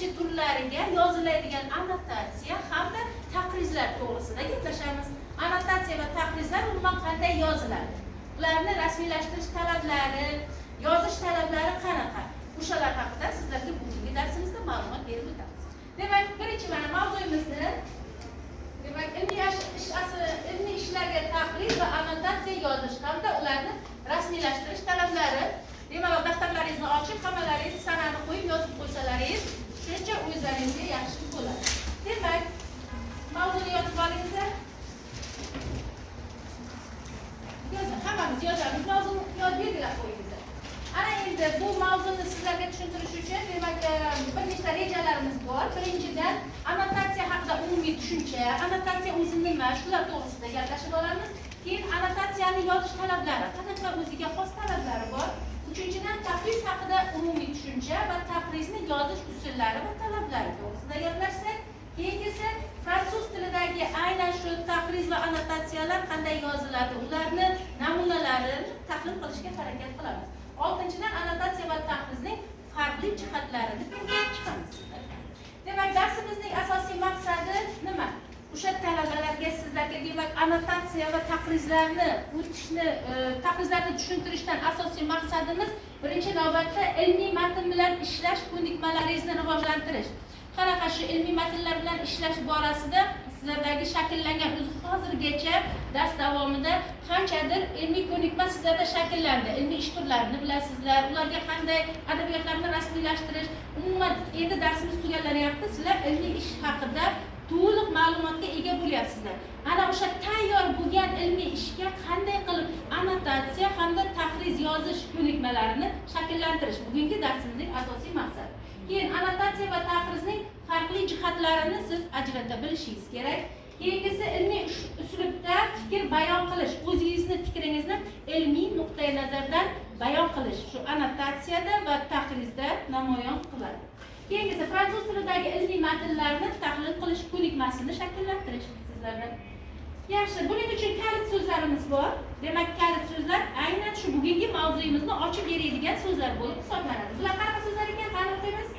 ishi turlariga yoziladigan annotatsiya hamda taqrizlar to'g'risida gaplashamiz. Annotatsiya va taqrizlar umuman qanday yoziladi? Ularni rasmiylashtirish talablari, yozish talablari qanaqa? O'shalar haqida sizlarga bugungi darsimizda ma'lumot berib o'tamiz. Demak, birinchi mana mavzuyimizni ilmiy ishlarga taqriz va annotatsiya yozish hamda ularni rasmiylashtirish talablari. Demak, daftarlaringizni ochib, hammalaringiz sanani qo'yib yozib qo'ysalaringiz, shuncha o'zlaringizga yaxshi bo'ladi. Demak, mavzuni yozib olingizlar. Yozing, hammamiz yozamiz. Mavzuni yozib belgilab qo'yingizlar. Ana endi bu mavzuni sizlarga tushuntirish uchun demak bir nechta rejalarimiz bor. Birinchidan annotatsiya haqida umumiy tushuncha, annotatsiya o'zi nima, shular to'g'risida gaplashib olamiz. Keyin annotatsiyani yozish talablari, qanaqa o'ziga xos talablari bor. Uchinchidan taqriz haqida umumiy tushuncha va taqrizni yozish usullari va talablari to'g'risida gaplashsak, keyingisi fransuz tilidagi aynan shu taqriz va annotatsiyalar qanday yoziladi, ularni namunalarini tahlil qilishga harakat qilamiz. Oltinchidan annotatsiya va taqrizning farqli jihatlarini ko'rib chiqamiz. Demak, darsimizning asosiy maqsadi nima? O'sha talabalarga sizlarga demak annotatsiya va taqrizlarni o'tishni, taqrizlarni tushuntirishdan asosiy maqsadimiz birinchi navbatda ilmiy matn bilan ishlash ko'nikmalaringizni rivojlantirish. Qanaqa shu ilmiy matnlar bilan ishlash borasida sizlardagi shakllangan hozirgacha dars davomida qanchadir ilmiy ko'nikma sizlarda shakllandi. Ilmiy ish turlarini bilasizlar, ularga qanday adabiyotlarni rasmiylashtirish. Umuman endi darsimiz tugallanyapti. Sizlar ilmiy ish haqida to'liq ma'lumotga ega bo'lyapsizlar. Ana o'sha tayyor bo'lgan ilmiy ishga qanday qilib annotatsiya hamda taqriz yozish ko'nikmalarini shakllantirish bugungi darsimizning asosiy maqsadi. Keyin annotatsiya va taqrizning farqli jihatlarini siz ajrata bilishingiz kerak. Keyingisi ilmiy uslubda fikr bayon qilish, o'zingizni fikringizni ilmiy nuqtai nazardan bayon qilish shu annotatsiyada va taqrizda namoyon qiladi. Keyingisi fransuz tilidagi ilmiy matnlarni tahlil qilish ko'nikmasini shakllantirish sizlarda. Yaxshi, buning uchun kalit so'zlarimiz bor. Demak, kalit so'zlar aynan shu bugungi mavzuyimizni ochib beradigan so'zlar bo'lib hisoblanadi. Bular qanaqa so'zlar ekan? Qani o'qiymiz?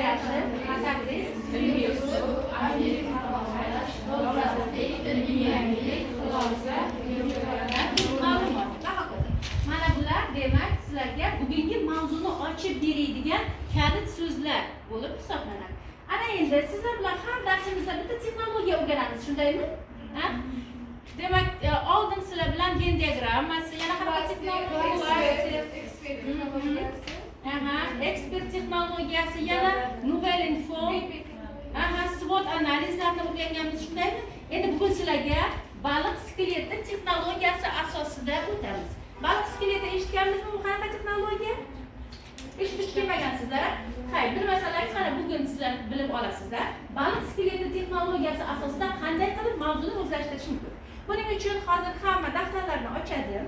Yaxshi, taqriz, ilmiy uslub, ilmiy xulosa, ma'lumot. Mana bular demak sizlarga bugungi mavzuni ochib beradigan kalit so'zlar bo'lib hisoblanadi. Ana endi sizlar bilan har darsimizda bitta texnologiya o'rganamiz, shundaymi? Ha? Demak, oldin sizlar bilan gen diagrammasi, yana qanaqa texnologiya? Ekspert texnologiyasi, yana nouvelle info, SWOT analizlarini o'rganganmiz, shundaymi? Endi bugun sizlarga baliq skeleti texnologiyasi asosida o'tamiz. Baliq skeleti eshitganmizmi? Bu qanaqa texnologiya? Eshitib kelmagansizlar. Hayır, bir masalangiz mana bugun sizlar bilib olasizlar. Baliq skeleti texnologiyasi asosida qanday qilib mavzuni o'zlashtirish mumkin? Buning uchun hozir hamma daftarlarni ochadi.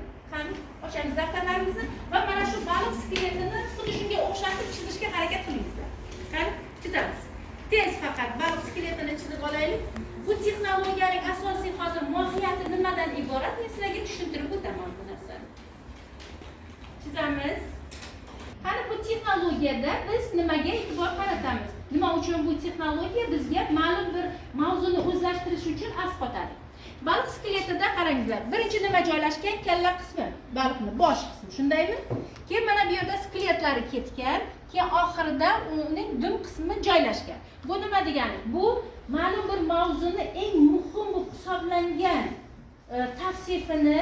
Ochamiz daftarlarimizni va mana shu baliq skeletini xuddi shunga o'xshatib chizishga harakat qiling. Qani, chizamiz. Tez faqat baliq skeletini chizib olaylik. Bu texnologiyaning asosiy hozir mohiyati nimadan iborat? Men sizlarga tushuntirib o'taman bu narsani. Chizamiz. Qani bu texnologiyada biz nimaga e'tibor qaratamiz? Nima uchun bu texnologiya bizga ma'lum bir mavzuni o'zlashtirish uchun asqotadi? Baliq skeletida qarangizlar. Birinchi nima joylashgan? Kalla qismi, baliqning bosh qismi, shundaymi? Keyin mana bu yerda skeletlari ketgan, keyin oxirida uning dum qismi joylashgan. Bu nima degani? Bu ma'lum bir mavzuni eng muhim hisoblangan tavsifini,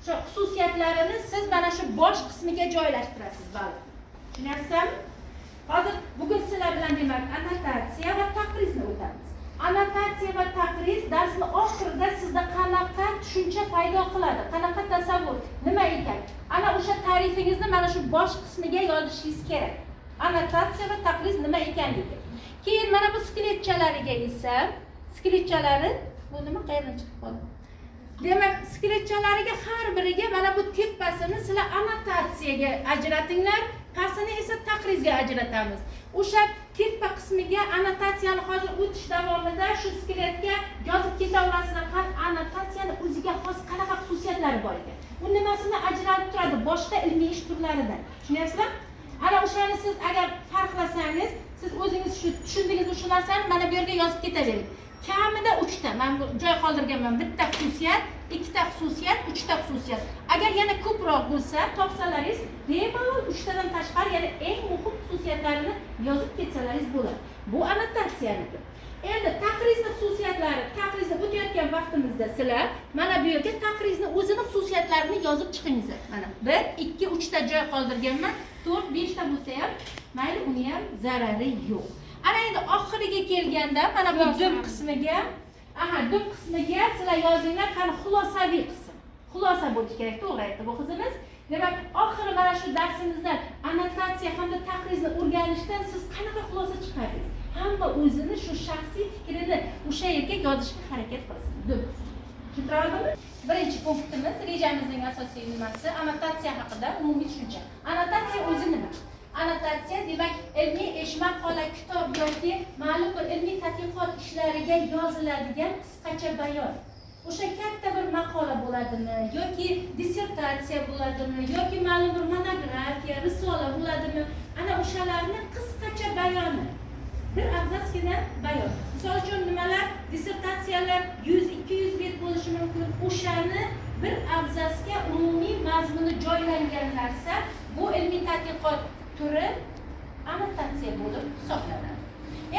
shu xususiyatlarini siz mana shu bosh qismiga joylashtirasiz baliq. Tushunyapsizmi? Hozir bugun sizlar bilan demak annotatsiya va taqrizni o'tamiz. Annotatsiya va taqriz darsning oxirida sizda qanaqa tushuncha paydo qiladi, qanaqa tasavvur, nima ekan? Ana o'sha ta'rifingizni mana shu bosh qismiga yozishingiz kerak. Annotatsiya va taqriz nima ekanligi. Keyin mana bu skeletchalariga esa, skeletchalari bu nima qayerdan chiqib qoldi? Demak, skeletchalariga har biriga mana bu tepasini sizlar annotatsiyaga ajratinglar, pastini esa taqrizga ajratamiz. O'sha tepa qismiga annotatsiyani hozir o'tish davomida shu skeletga yozib ketaverasizlar. Annotatsiyani o'ziga xos qanaqa xususiyatlari bor ekan. U nimasini ajratib turadi boshqa ilmiy ish turlaridan. Tushunyapsizlar? Ana o'shani siz agar farqlasangiz, siz o'zingiz tushundingiz shu narsani mana bu yerga yozib ketavering. Kamida 3 ta. Men joy qoldirganman. Bitta xususiyat, 2 ta xususiyat, 3 ta xususiyat. Agar yana ko'proq bo'lsa, topsalaringiz, bemalol 3 tadan tashqari yana eng muhim xususiyatlarini yozib ketsalaringiz bo'ladi. Bu annotatsiyaniki. Endi taqrizni xususiyatlari, taqrizni o'tayotgan vaqtimizda sizlar mana bu yerga taqrizni o'zining xususiyatlarini yozib chiqingizlar. Mana 1, 2, 3 ta joy qoldirganman. 4, 5 ta bo'lsa ham, mayli, uni ham zarari yo'q. Ana endi oxiriga kelganda mana bu dum qismiga, dum qismiga sizlar yozinglar, qani xulosaviy qism. Xulosa bo'lishi kerak, to'g'ri aytdi bu qizimiz. Demak, oxiri mana shu darsimizdan annotatsiya hamda taqrizni o'rganishdan siz qanaqa xulosa chiqardingiz? Hamma o'zini shu shaxsiy fikrini o'sha yerga yozishga harakat qilsin. Dum. Tushuntira oldimmi? Birinchi punktimiz rejamizning asosiy nimasi annotatsiya haqida umumiy tushuncha. Annotatsiya o'zi nima? Annotatsiya demak ilmiy ish, maqola, kitob yoki ma'lum bir ilmiy tadqiqot ishlariga yoziladigan qisqacha bayon. O'sha katta bir maqola bo'ladimi yoki dissertatsiya bo'ladimi yoki ma'lum bir monografiya, risola bo'ladimi? Ana o'shalarni qisqacha bayoni. Bir abzatsgina bayon. Misol uchun nimalar? Dissertatsiyalar 100-200 bet bo'lishi mumkin. O'shani bir abzatsga umumiy mazmuni joylangan narsa bu ilmiy tadqiqot turi annotatsiya bo'lib hisoblanadi.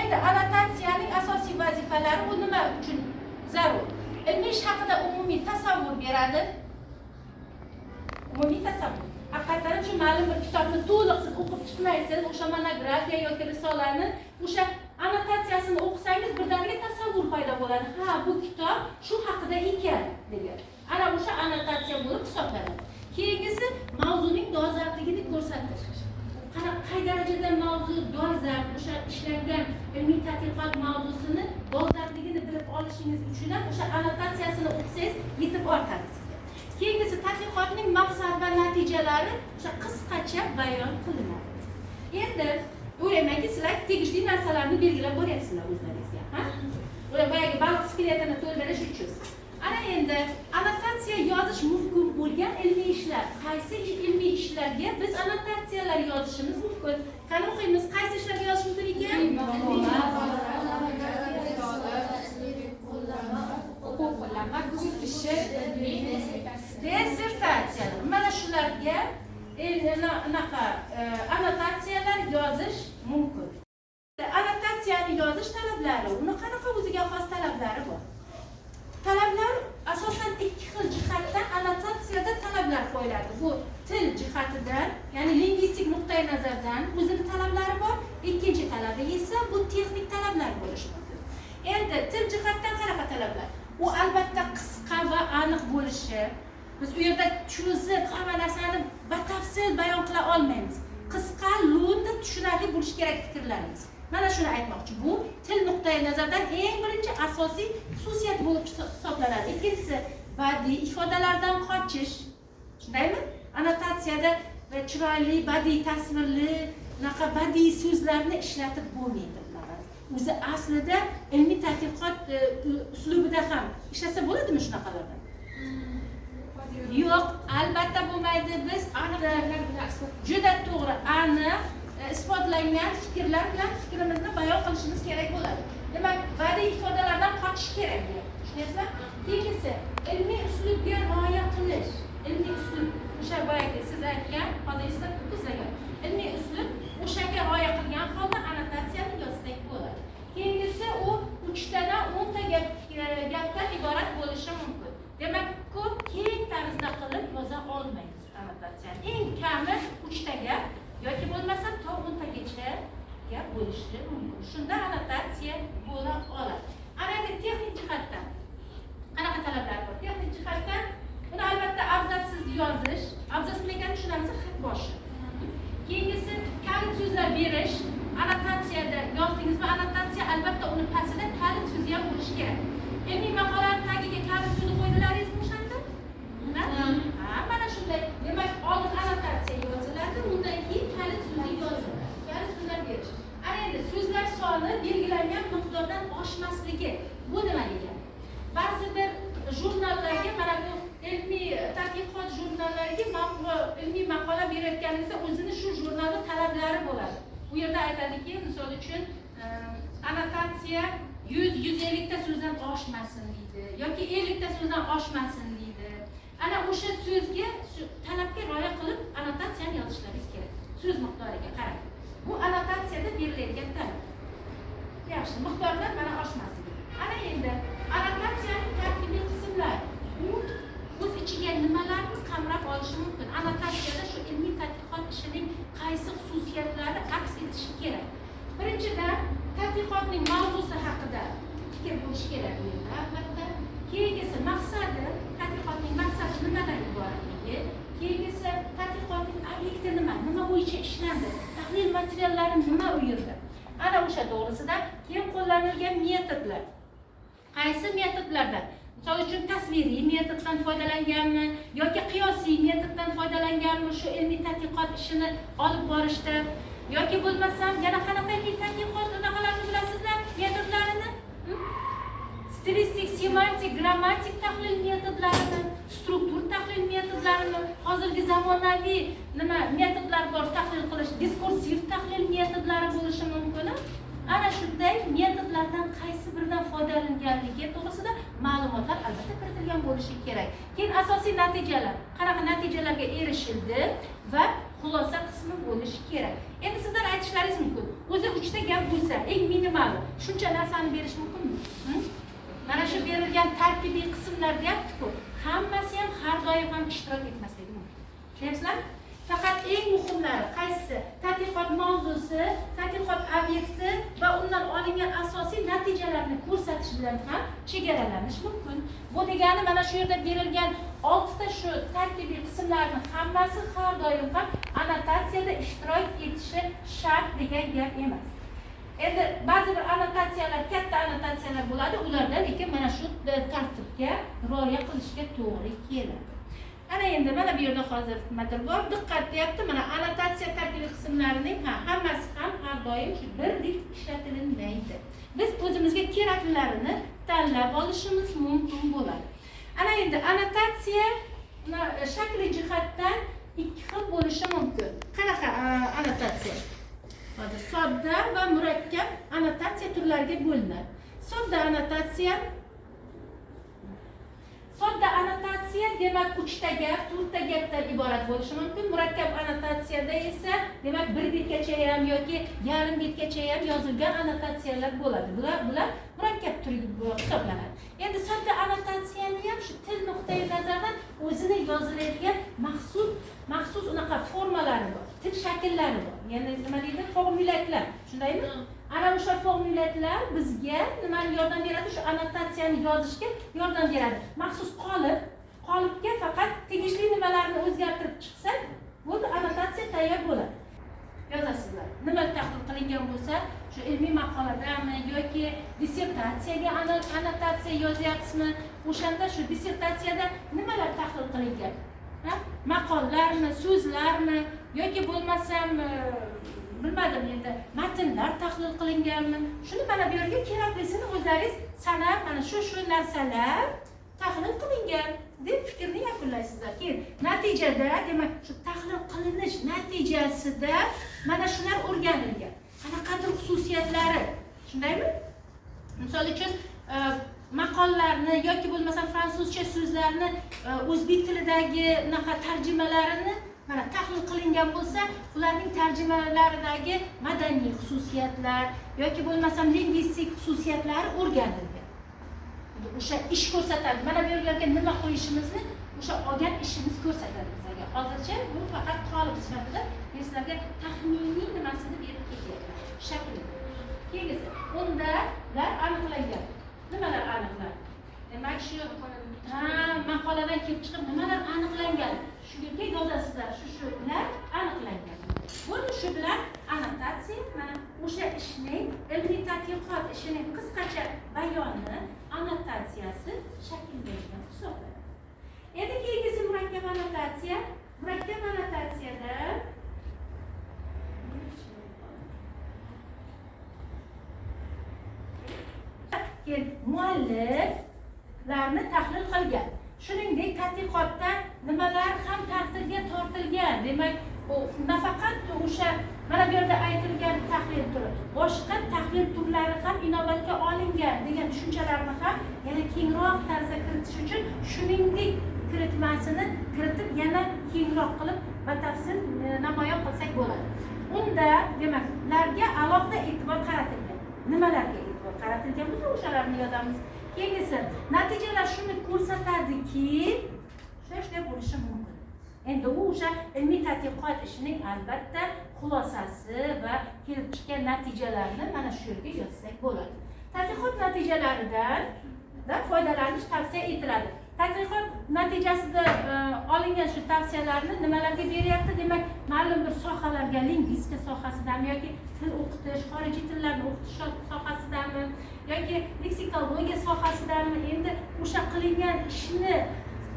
Endi annotatsiyaning asosiy vazifalari u nima uchun zarur? Ilmiy ish haqida umumiy tasavvur beradi. Umumiy tasavvur. Haqiqatan shu ma'lum bir kitobni to'liq siz o'qib chiqmaysiz, o'sha monografiya yoki risolani, o'sha annotatsiyasini o'qisangiz birdaniga tasavvur paydo bo'ladi. Ha, bu kitob shu haqida ekan degan. Ana o'sha annotatsiya bo'lib hisoblanadi. Keyingisi mavzuning dolzarbligini ko'rsatish. Qay darajada mavzu dolzarb, o'sha ishlangan ilmiy tadqiqot mavzusini dolzarbligini bilib olishingiz uchun ham o'sha annotatsiyasini o'qisangiz yetib ortadi sizga. Keyingisi tadqiqotning maqsad va natijalari o'sha qisqacha bayon qilinadi. Endi o'ylaymanki sizlar tegishli narsalarni belgilab boryapsizlar o'zlaringizga, ha? Ular boyagi baliq skeletini to'ldirish uchun. Ana endi annotatsiya yozish mumkin bo'lgan ilmiy ishlar. Qaysi ilmiy ishlarga biz annotatsiyalar yozishimiz mumkin? Qani o'qiymiz, qaysi ishlarga yozish mumkin ekan? Dissertatsiyalar. Mana shularga annotatsiyalar yozish mumkin. Annotatsiyani yozish talablari, uni qanaqa o'ziga xos talablari bor? Talablar asosan ikki xil jihatdan annotatsiyada talablar qo'yiladi. Bu til jihatidan, ya'ni lingvistik nuqtai nazardan o'zining talablari bor. Ikkinchi talabi esa bu texnik talablar bo'lishi mumkin. Endi til jihatdan qanaqa talablar? U albatta qisqa va aniq bo'lishi. Biz u yerda cho'zib hamma narsani batafsil bayon qila olmaymiz. Qisqa, lo'nda tushunarli bo'lishi kerak fikrlarimiz. Mana shuni aytmoqchi. Bu til nuqtai nazardan eng birinchi asosiy xususiyat bo'lib hisoblanadi. Ikkinchisi badiiy ifodalardan qochish. Shundaymi? Annotatsiyada chiroyli badiiy tasvirli, badiiy so'zlarni ishlatib bo'lmaydi. O'zi aslida ilmiy tadqiqot uslubida ham ishlasa bo'ladimi shunaqalarda? Yo'q, albatta bo'lmaydi. Biz juda to'g'ri, aniq isbotlangan fikrlar bilan fikrimizni bayon qilishimiz kerak bo'ladi. Demak, badiiy ifodalardan qochish kerak. Tushunyapsizlar? Keyingisi ilmiy uslubga rioya qilish. Ilmiy uslub o'sha boyagi siz aytgan, hozir esda ko'zlagan. Ilmiy uslub o'shanga rioya qilgan holda annotatsiyani yozsak bo'ladi. Keyingisi u 3 tadan 10 ta gapdan iborat bo'lishi mumkin. Demak, ko'p keng tarzda qilib yoza olmaymiz annotatsiyani. Eng kami 3 ta gap yoki bo'lmasa to 10 tagacha gap bo'lishi mumkin. Shunda annotatsiya bo'la oladi. Ana endi texnik jihatdan qanaqa talablar bor? Texnik jihatdan uni albatta abzatssiz yozish, abzats degan tushunamiz xat boshi. Keyingisi kalit so'zlar berish. Annotatsiyada yozdingizmi, annotatsiya albatta uni pastida kalit so'zi ham bo'lishi kerak. Ilmiy maqolalar tagiga kalit so'zi qo'ydilaringizmi o'shanda? Mana shunday. Demak, oldin annotatsiya yoziladi, undan keyin kalit so'zi yoziladi. Kalit so'zlar berish. Ana endi so'zlar soni belgilangan miqdordan oshmasligi. Bu nima degani? ba'zi bir jurnallarga, mana bu ilmiy tadqiqot jurnallariga ilmiy maqola berayotganingizda o'zini shu jurnalni talablari bo'ladi. Bu yerda aytadiki, misol uchun annotatsiya 100-150 ta so'zdan oshmasin deydi yoki 50 ta so'zdan oshmasin deydi. Ana o'sha so'zga, talabga rioya qilib annotatsiyani yozishlaringiz kerak. So'z miqdoriga qarab. Bu annotatsiyada beriladigan talab. Yaxshi, miqdordan mana oshmasin. Ana endi annotatsiyaning tarkibiy qismlari. U o'z ichiga nimalarni qamrab olishi mumkin? Annotatsiyada shu ilmiy tadqiqot ishining qaysi xususiyatlari aks etishi kerak? Birinchidan, tadqiqotning mavzusi haqida fikr bo'lish kerak edi, albatta. Keyingisi maqsadi, tadqiqotning maqsadi nimadan iboratligi, keyingisi tadqiqotning obyekti nima bo'yicha ishlandi, tahlil materiallari nima u yerda. Ana o'sha to'g'risida keyin qo'llanilgan metodlar. Qaysi metodlardan? Misol uchun tasviriy metoddan foydalanganmi yoki qiyosiy metoddan foydalanganmi shu ilmiy tadqiqot ishini olib borishda, yoki bo'lmasam yana qanaqa ilmiy tadqiqot unaqalarni bilasizlar, metodlarini? Stilistik, semantik, grammatik tahlil metodlarini, struktur tahlil metodlarini, hozirgi zamonaviy metodlar bor tahlil qilish, diskursiv tahlil metodlari bo'lishi mumkin. Ana shunday metodlardan qaysi biridan foydalanganligi to'g'risida ma'lumotlar albatta kiritilgan bo'lishi kerak. Keyin asosiy natijalar, qanaqa natijalarga erishildi va xulosa qismi bo'lishi kerak. Endi sizlar aytishlaringiz mumkin. O'zi 3 ta gap bo'lsa, eng minimali shuncha narsani berish mumkinmi? Mana shu berilgan tarkibiy qismlar deyapti-ku, hammasi ham har doim ham ishtirok etmasligi mumkin. Tushunasizlarmi? Faqat eng muhimlari qaysi? Tadqiqot mavzusi, tadqiqot obyekti va undan olingan asosiy natijalarni ko'rsatish bilan ham chegaralanish mumkin. Bu degani mana shu yerda berilgan 6 ta shu tarkibiy qismlarning hammasi har doim ham annotatsiyada ishtirok etishi shart degan gap emas. Endi ba'zi bir annotatsiyalar, katta annotatsiyalar bo'ladi, ularda lekin mana shu tartibga rioya qilishga to'g'ri keladi. Ana endi mana bu yerda hozir nimadir bor, diqqat deyapti. Mana annotatsiya tarkibiy qismlarining hammasi ham har doim shu birdek ishlatilmaydi. Biz o'zimizga keraklarini tanlab olishimiz mumkin bo'ladi. Ana endi annotatsiya shakli jihatdan ikki xil bo'lishi mumkin. Qanaqa annotatsiya? Hozir sodda va murakkab annotatsiya turlariga bo'linadi. Sodda annotatsiya demak 3 ta gap, 4 ta gapdan iborat bo'lishi mumkin. Murakkab annotatsiyada esa demak 1 betgacha ham yoki yarim betgacha ham yozilgan annotatsiyalar bo'ladi. Bular murakkab turi hisoblanadi. Endi sodda annotatsiyani ham shu til nuqtai nazaridan o'zini yoziladigan maxsus unaqa formalari bor, til shakllari bor. Ya'ni nima deydi? Formulatlar. Shundaymi? Ana o'sha formulatlar bizga nimani yordam beradi? Shu annotatsiyani yozishga yordam beradi. Maxsus qolipga faqat tegishli nimalarni o'zgartirib chiqsak, bu annotatsiya tayyor bo'ladi. Yozasizlar. Nima tahlil qilingan bo'lsa, shu ilmiy maqoladami yoki dissertatsiyaga annotatsiya yozyapsizmi? O'shanda shu dissertatsiyada nimalar tahlil qilingan? Maqollarmi, so'zlarmi yoki bo'lmasam bilmadim endi matnlar tahlil qilinganmi? Shuni mana bu yerga keraklisini o'zlaringiz sanab, mana shu narsalar tahlil qilingan deb fikrni yakunlaysizlar. Keyin natijada demak shu tahlil qilinish natijasida mana shular o'rganilgan. Qanaqadir xususiyatlari, shundaymi? Misol uchun maqollarni yoki bo'lmasa fransuzcha so'zlarni o'zbek tilidagi tarjimalarini mana tahlil qilingan bo'lsa, ularning tarjimalaridagi madaniy xususiyatlar yoki bo'lmasam lingvistik xususiyatlari o'rganilgan. O'sha ish ko'rsatadi. Mana bu yerlarga nima qo'yishimizni o'sha olgan ishimiz ko'rsatadi bizga. Hozircha bu faqat qolip sifatida men sizlarga taxminiy nimasini berib ketyapman. Shakli. Keyingisi undalar aniqlangan. Nimalar aniqlangan? Demak shu maqoladan kelib chiqib nimalar aniqlangan? Shu yerga yozasizlar. Shular aniqlangan. Buni shu bilan annotatsiya mana o'sha ishning ilmiy tadqiqot ishining qisqacha bayoni annotatsiyasi shakllangan hisoblanadi. Endi keyingisi murakkab annotatsiya. Murakkab annotatsiyada muallif tadqiqotlarni tahlil qilgan. Shuningdek, tadqiqotda nimalar ham taqdirga tortilgan. Demak, u nafaqat o'sha mana bu yerda aytilgan tahlil turi, boshqa tahlil turlari ham inobatga olingan degan tushunchalarni ham yana kengroq tarzda kiritish uchun shuningdek kiritmasini kiritib yana kengroq qilib batafsil namoyon qilsak bo'ladi. Unda demak, ularga alohida e'tibor qaratilgan. Nimalarga e'tibor qaratilgan bo'lsa, o'shalarni yozamiz. Keyingisi, natijalar shuni ko'rsatadiki, shunday bo'lishi mumkin. Endi u o'sha ilmiy tadqiqot ishining albatta xulosasi va kelib chiqqan natijalarni mana shu yerga yozsak bo'ladi. Tadqiqot natijalaridan foydalanish tavsiya etiladi. Tadqiqot natijasida olingan shu tavsiyalarni nimalarga beryapti? Demak, ma'lum bir sohalarga, lingvistika sohasidami yoki til o'qitish, xorijiy tillarni o'qitish sohasidami yoki leksikologiya sohasidami, endi o'sha qilingan ishni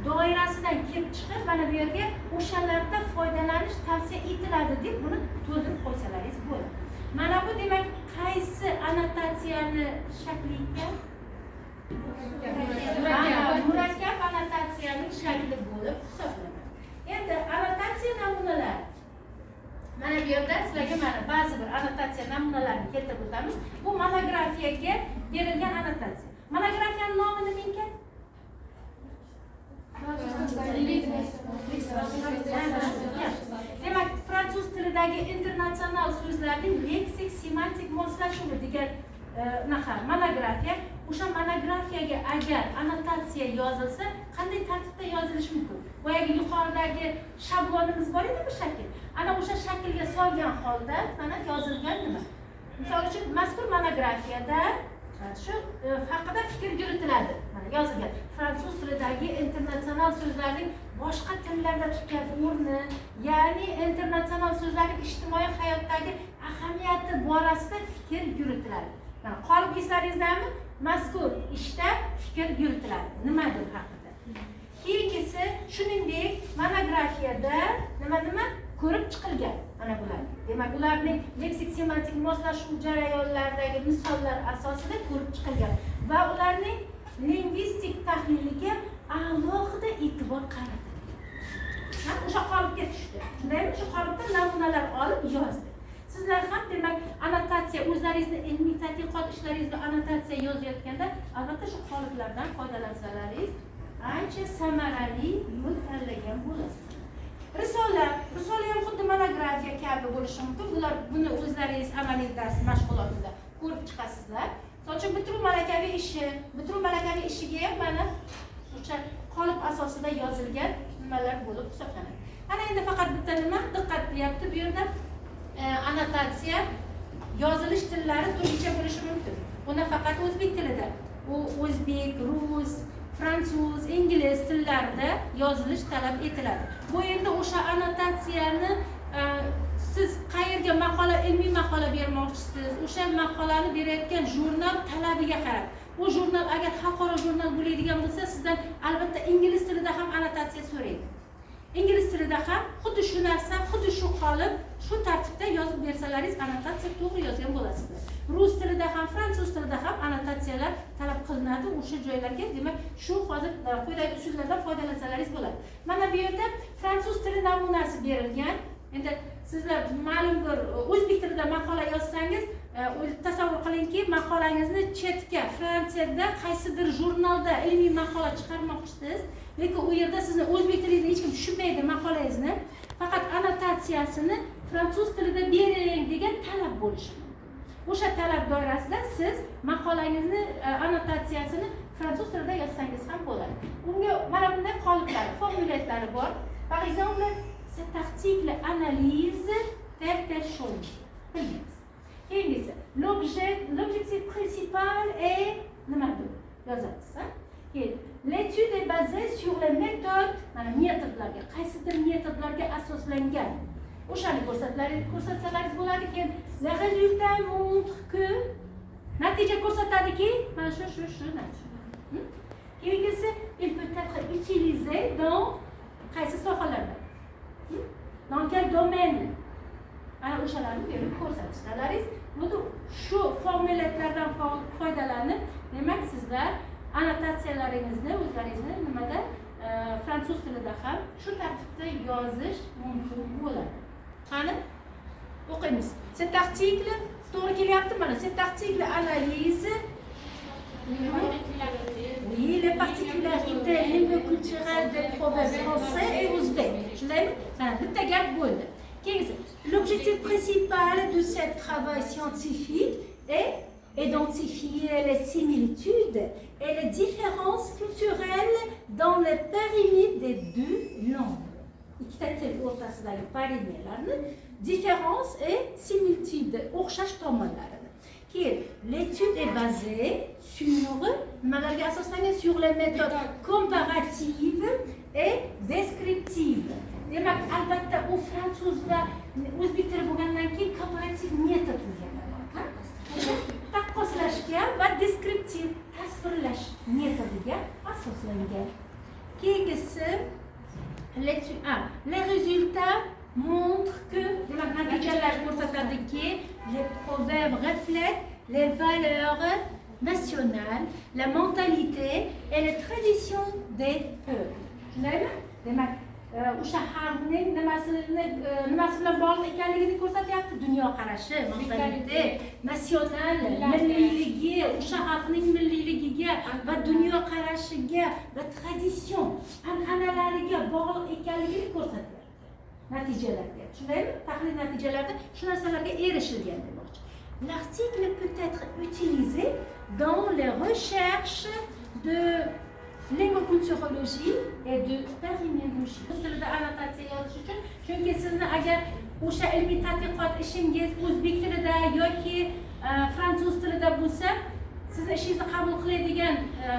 doirasidan kelib chiqib mana bu yerga o'shalarda foydalanish tavsiya etiladi deb buni to'ldirib qo'ysalaringiz bo'ladi. Mana bu demak qaysi annotatsiyani shakli ekan? Murakkab annotatsiyaning shakli bo'lib hisoblanadi. Endi annotatsiya namunalari. Mana bu yerda sizlarga mana ba'zi bir annotatsiya namunalarini keltirib o'tamiz. Bu monografiyaga berilgan annotatsiya. Monografiyaning nomi nima ekan? Demak, fransuz tilidagi internasional so'zlarning leksik semantik moslashuvi degan monografiya. O'sha monografiyaga agar annotatsiya yozilsa, qanday tartibda yozilishi mumkin? Boyagi yuqoridagi shablonimiz bor edi bu shakl. Ana o'sha shaklga solgan holda mana yozilgan nima? Misol uchun, mazkur monografiyada shu haqida fikr yuritiladi. Mana yozilgan. Fransuz tilidagi internasional so'zlarning boshqa tillarda tutgan o'rni, ya'ni internasional so'zlarning ijtimoiy hayotdagi ahamiyati borasida fikr yuritiladi. Mana qolib eslaringizmi? Mazkur ishda fikr yuritiladi. Nimadir haqida. Keyingisi, shuningdek, monografiyada nima ko'rib chiqilgan. Mana bular. Demak, ularning leksik semantik moslashuv jarayonlaridagi misollar asosida ko'rib chiqilgan va ularning lingvistik tahliliga alohida e'tibor qaratilgan. O'sha qolipga tushdi. Shundaymi? Shu qolipda namunalar olib yozdi. Sizlar ham demak annotatsiya o'zlaringizni ilmiy tadqiqot ishlaringizda annotatsiya yozayotganda albatta shu qoliplardan foydalansalaringiz ancha samarali yo'l tanlagan bo'lasiz. Risola ham xuddi monografiya kabi bo'lishi mumkin. Buni o'zlaringiz amaliy dars mashg'ulotida ko'rib chiqasizlar. So'ng bitiruv malakaviy ishiga ham mana o'sha qolip asosida yozilgan nimalar bo'lib hisoblanadi. Ana endi faqat bitta nima diqqat qilyapti bu yerda. Annotatsiya yozilish tillari turlicha bo'lishi mumkin. Buni faqat o'zbek tilida, u o'zbek, rus, fransuz, ingliz tillarida yozilish talab etiladi. Bu endi o'sha annotatsiyani siz qayerga ilmiy maqola bermoqchisiz, o'sha maqolani berayotgan jurnal talabiga qarab. Bu jurnal agar xalqaro jurnal bo'ladigan bo'lsa, sizdan albatta ingliz tilida ham annotatsiya so'raydi. Ingliz tilida ham xuddi shu narsa, xuddi shu qolib, shu tartibda yozib bersalaringiz annotatsiya to'g'ri yozgan bo'lasizlar. Rus tilida ham, fransuz tilida ham annotatsiyalar talab qilinadi. O'sha joylarga, demak, shu hozir quyidagi usullardan foydalansalaringiz bo'ladi. Mana bu yerda fransuz tili namunasi berilgan. Endi sizlar ma'lum bir o'zbek tilida maqola yozsangiz, tasavvur qilingki, maqolangizni chetga Fransiyada qaysidir jurnalda ilmiy maqola chiqarmoqchisiz, lekin u yerda sizni o'zbek tilingizni hech kim tushunmaydi maqolangizni, faqat annotatsiyasini fransuz tilida bering degan talab bo'lishi mumkin. O'sha talab doirasida siz maqolangizni annotatsiyasini fransuz tilida yozsangiz ham bo'ladi. Unga mana bunday qoliplar, formulatlari bor. Par exemple, cet article analyse telle chose. Keyingisi, l'objectif principal est nimadir? Yozamiz. L'étude est basée sur les méthodes, mana metodlarga, qaysidir metodlarga asoslangan. O'shani ko'rsatsangiz bo'ladi. Keyin les résultats montrent que natija ko'rsatadiki, mana shu natija. Keyingisi, il peut être utilisé dans qaysi sohalarda? Dans quel domaine? Ana o'shalarni berib ko'rsatishlaringiz. Buni shu formulatlardan foydalanib, demak sizlar annotatsiyalaringizni o'zlaringizni nimada fransuz tilida ham shu tartibda yozish mumkin bo'ladi. Qani o'qiymiz. Cet article to'g'ri kelyapti mana. Cet article analyse oui, les particularités lingo-culturelles des proverbes français et ouzbek. Bitta gap bo'ldi. L'objectif principal de ce travail scientifique est identifier les similitudes et les différences culturelles dans le périmètre des deux langues. Ikkita til o'rtasidagi perimetrlarni différence et similitude o'xshash tomonlarini. L'étude est basée sur les méthodes comparatives et descriptives. Demak, albatta u fransuz va o'zbek tili bo'lgandan keyin komparativ metod o'rgatiladi. Taqqoslashga va deskriptiv tasvirlash metodiga asoslangan. Keyingisi les résultats montrent que demak natijalar ko'rsatadiki, les proverbes reflètent les valeurs nationales, la mentalité et les traditions des peuples. Shundaymi? Demak, o'sha xalqning nimasi bilan bog'liq ekanligini ko'rsatyapti. Dunyo qarashi, mentalite, nasional, milliyligi, o'sha xalqning milliyligiga va dunyo qarashiga va tradision, an'analariga bog'liq ekanligini ko'rsatyapti. Natijalarga. Shundaymi? Tahlil natijalarida shu narsalarga erishilgan demoqchi. L'article peut être utilisé dans les recherches de lingokulturologie et de terminologie. Rus tilida annotatsiya yozish uchun, chunki sizni agar o'sha ilmiy tadqiqot ishingiz o'zbek tilida yoki fransuz tilida bo'lsa, sizni ishingizni qabul qiladigan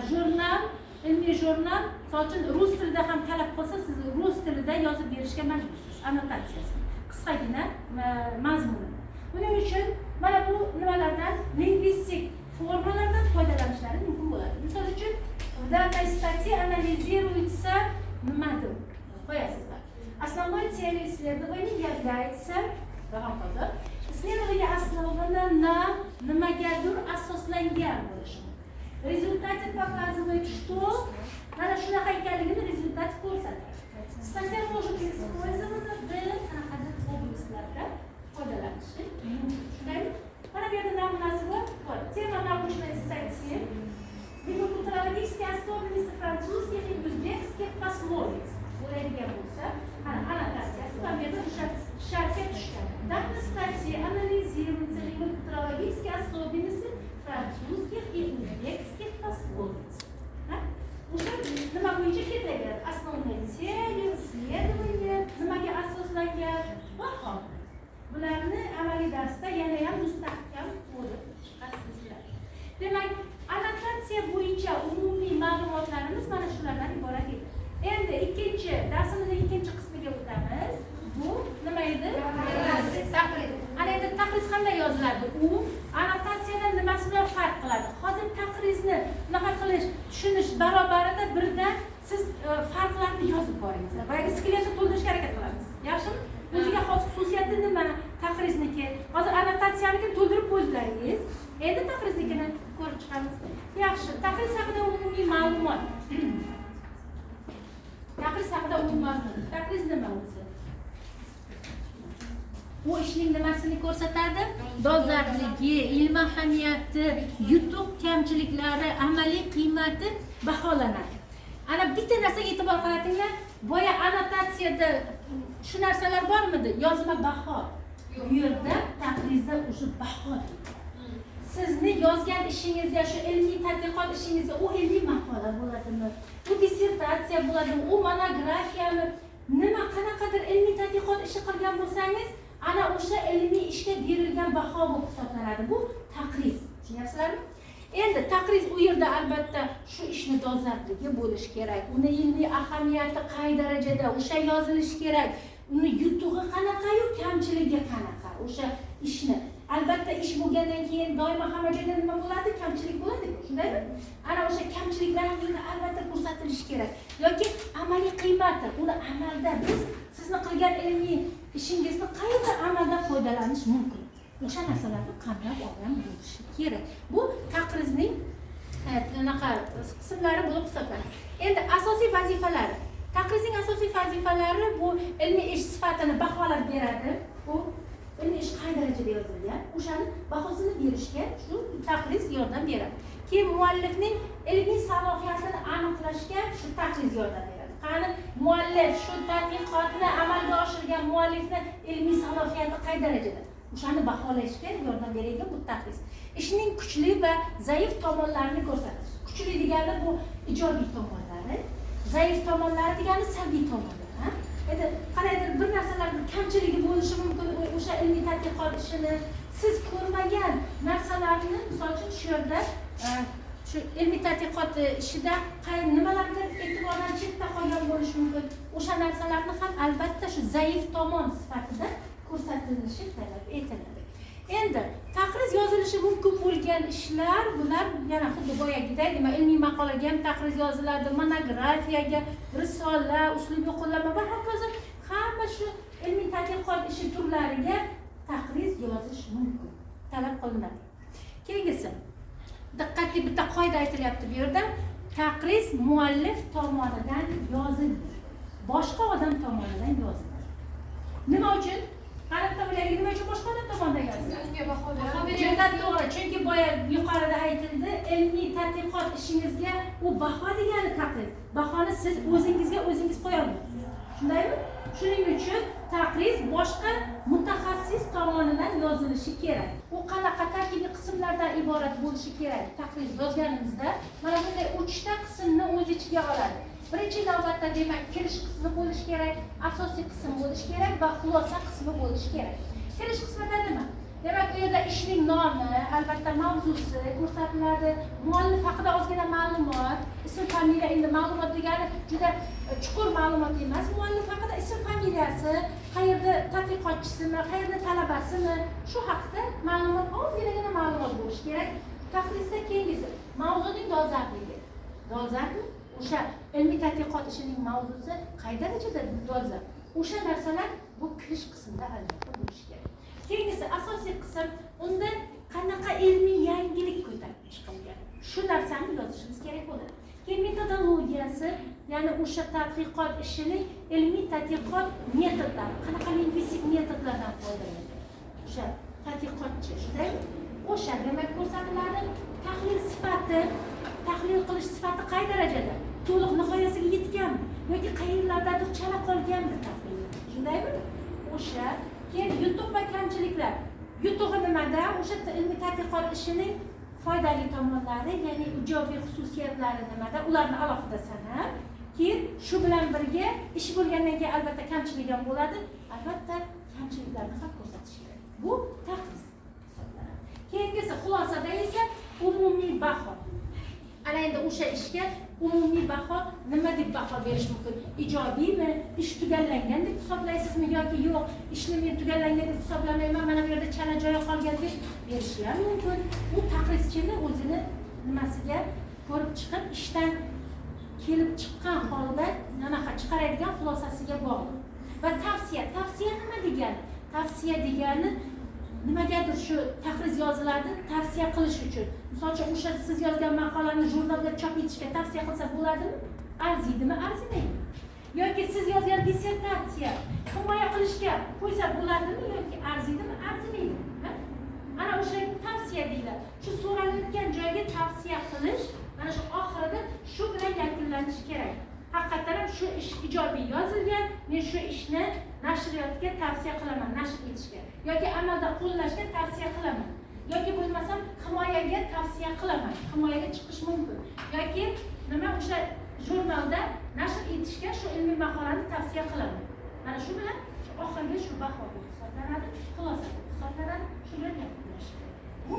jurnal, ilmiy jurnal, misol uchun rus tilida ham talab qilsa, siz rus tilida yozib berishga majbursiz annotatsiyasini, qisqagina mazmunini. Buning uchun mana bu nimalardan, lingvistik formalardan foydalanishlari mumkin bo'ladi. Misol uchun в данной статье анализируется основной целью исследования является исследование основано на nimagadir asoslangan bo'lishi. В результате показывает, что mana shunaqa ekanligini rezultat ko'rsatadi. Статья может быть использована в qanaqadir областlarda foydalanishi mumkin. Shundaymi? Mana bu yerda namunasi bor. Тема научной статьи lingokulturologiические особенности французских и узбекских пословиц. Bo'ladigan bo'lsa, annotatsiyasi va menda o'sha shartga tushgan. В данной статье анализируются lingokulturологические особенности французских и узбекских пословиц. O'sha nima bo'yicha ketaveradi? Основные цели, исследования, nimaga asoslangan va holat. Bularni amaliy darsda yana ham mustahkam o'rib chiqasizlar. Demak, annotatsiya bo'yicha umumiy ma'lumotlarimiz mana shulardan iborat edi. Endi ikkinchi darsimizning ikkinchi qismiga o'tamiz. Bu nima edi? Taqriz. Ana endi taqriz qanday yoziladi? U annotatsiyadan nimasi bilan farq qiladi? Hozir taqrizni nima qilish, tushunish barobarida birdan siz farqlarni yozib boringizlar. Boyagi skeletni to'ldirishga harakat qilamiz. Yaxshimi? O'ziga xos xususiyati nima? Taqrizniki. Hozir annotatsiyaniki to'ldirib qo'ydingiz. Endi taqriznikini ko'rib chiqamiz. Yaxshi, taqriz haqida umumiy ma'lumot. Taqriz haqida umumiy ma'lumot. Taqriz nima o'zi? Bu ishning nimasini ko'rsatadi? Dolzarbligi, ilm ahamiyati, yutuq kamchiliklari, amaliy qiymati baholanadi. Ana bitta narsaga e'tibor qaratinglar. Boya annotatsiyada shu narsalar bormidi? Yozma baho. Bu yerda taqrizda o'sha baho. Sizni yozgan ishingizga, shu ilmiy tadqiqot ishingizga, u ilmiy maqola bo'ladimi? Bu dissertatsiya bo'ladimi? U monografiyami? Nima qanaqadir ilmiy tadqiqot ishi qilgan bo'lsangiz, ana o'sha ilmiy ishga berilgan baho bo'lib hisoblanadi. Bu taqriz. Tushunyapsizlarmi? Endi taqriz u yerda albatta shu ishni dolzarbligi bo'lish kerak. Uni ilmiy ahamiyati qay darajada, o'sha yozilishi kerak. Uni yutug'i qanaqa-yu, kamchiligi qanaqa? O'sha ishni albatta ish bo'lgandan keyin doimo hamma joyda nima bo'ladi? Kamchilik bo'ladi-ku, shundaymi? Ana o'sha kamchiliklarni albatta ko'rsatilishi kerak. Yoki amaliy qiymati, uni amalda biz sizni qilgan ilmiy ishingizni qayerda amalda foydalanish mumkin? O'sha narsalarni qamrab olgan bo'lishi kerak. Bu taqrizning anaqa qismlari bo'lib hisoblanadi. Endi asosiy vazifalari. Taqrizning asosiy vazifalari bu ilmiy ish sifatini baholab beradi. Bu ilmiy ish qay darajada yozilgan, o'shani bahosini berishga shu taqriz yordam beradi. Keyin muallifning ilmiy salohiyatini aniqlashga shu taqriz yordam beradi. Qani muallif shu tadqiqotni amalga oshirgan muallifning ilmiy salohiyati qay darajada? O'shani baholashga yordam beradigan bu taqriz. Ishning kuchli va zaif tomonlarini ko'rsatish. Kuchli degani bu ijobiy tomonlari, zaif tomonlari degani salbiy tomonlari. Endi qanaydir bir narsalarning kamchiligi bo'lishi mumkin, o'sha ilmiy tadqiqot ishini siz ko'rmagan narsalarni, misol uchun shu yerda shu ilmiy tadqiqot ishida nimalardir e'tibordan chetda qolgan bo'lishi mumkin. O'sha narsalarni ham albatta shu zaif tomon sifatida ko'rsatilishi talab etiladi. Endi taqriz yozilishi mumkin bo'lgan ishlar bular yana xuddi boyagidek, nima ilmiy maqolaga ham taqriz yoziladi, monografiyaga, risola, uslubiy qo'llanma va hokazo hamma shu ilmiy tadqiqot ishi turlariga taqriz yozish mumkin, talab qilinadi. Keyingisi diqqatli bitta qoida aytilyapti bu yerda. Taqriz muallif tomonidan yoziladi, boshqa odam tomonidan yoziladi. Nima uchun? Qarab toplaylik, nima uchun boshqa odam tomonidan yoziladi? Unga baho beradi. To'g'ri, chunki boya yuqorida aytildi, ilmiy tadqiqot ishingizga u baho degani taqriz. Bahoni siz o'zingizga o'zingiz qo'ya olasiz. Shundaymi? Shuning uchun taqriz boshqa mutaxassis tomonidan yozilishi kerak. U qanaqa tarkibiy qismlardan iborat bo'lishi kerak? Taqriz yozganimizda mana bunday 3 ta qismni o'z ichiga oladi. Birinchi navbatda demak kirish qismi bo'lishi kerak, asosiy qism bo'lishi kerak va xulosa qismi bo'lishi kerak. Kirish qismida nima? Demak, bu yerda ishning nomi, albatta mavzusi ko'rsatiladi, muallif haqida ozgina ma'lumot, ism familiya. Endi ma'lumot degani juda chuqur ma'lumot emas, muallif haqida ism familiyasi, qayerda tadqiqotchisimi, qayerda talabasimi, shu haqida ma'lumot, ozgina ma'lumot bo'lishi kerak. Taqrizda keyingisi mavzuning dolzarbligi. Dolzarbmi? O'sha ilmiy tadqiqot ishining mavzusi qay darajada dolzarb? O'sha narsalar bu kirish qismida albatta bo'lishi kerak. Keyingisi asosiy qism, unda qanaqa ilmiy yangilik ko'tarib chiqilgan. Shu narsani yozishimiz kerak bo'ladi. Keyin metodologiyasi, ya'ni o'sha tadqiqot ishining ilmiy tadqiqot metodlari, qanaqa lingvistik metodlardan foydalangan. O'sha tadqiqotchi, shundaymi? O'sha demak ko'rsatiladi. Tahlil sifati, tahlil qilish sifati qay darajada? To'liq nihoyasiga yetganmi yoki qayerlardadir chala qolganmi tahlil? Shundaymi? O'sha keyin yutuq va kamchiliklar. Yutug'i nimada? O'sha ilmiy tadqiqot ishining foydali tomonlari, ya'ni ijobiy xususiyatlari nimada? Ularni alohida sanab, keyin shu bilan birga ish bo'lgandan keyin albatta kamchilik ham bo'ladi. Albatta kamchiliklarni ham ko'rsatish kerak. Bu taqriz hisoblanadi. Keyingisi xulosada esa umumiy baho. Ana endi o'sha ishga umumiy baho nima deb baho berish mumkin? Ijobiymi? Ish tugallangan deb hisoblaysizmi yoki yo'q, ishni men tugallangan deb hisoblamayman, mana bu yerda chala joyi qolgan deb berish ham mumkin. Bu taqrizchini o'zini nimasiga ko'rib chiqib, ishdan kelib chiqqan holda nanaqa chiqaradigan xulosasiga bog'liq. Va tavsiya nima degani? Tavsiya degani nimagadir shu taqriz yoziladi, tavsiya qilish uchun. Misol uchun o'sha siz yozgan maqolani jurnalda chop etishga tavsiya qilsa bo'ladimi? Arziydimi, arzimaydimi? Yoki siz yozgan dissertatsiya himoya qilishga qo'ysa bo'ladimi yoki arziydimi, arzimaydimi? Ana o'sha tavsiya deyiladi. Shu so'raladigan joyga tavsiya qilish, mana shu oxirida shu bilan yakunlanishi kerak. Haqiqatan ham shu ish ijobiy yozilgan, men shu ishni nashriyotga tavsiya qilaman, nashr etishga yoki amalda qo'llashga tavsiya qilaman yoki bo'lmasam himoyaga tavsiya qilaman, himoyaga chiqish mumkin yoki nima o'sha jurnalda nashr etishga shu ilmiy maqolani tavsiya qilaman. Mana shu bilan oxirgi shu baho hisoblanadi, xulosa hisoblanadi, shu bilan yakunlash kerak. Bu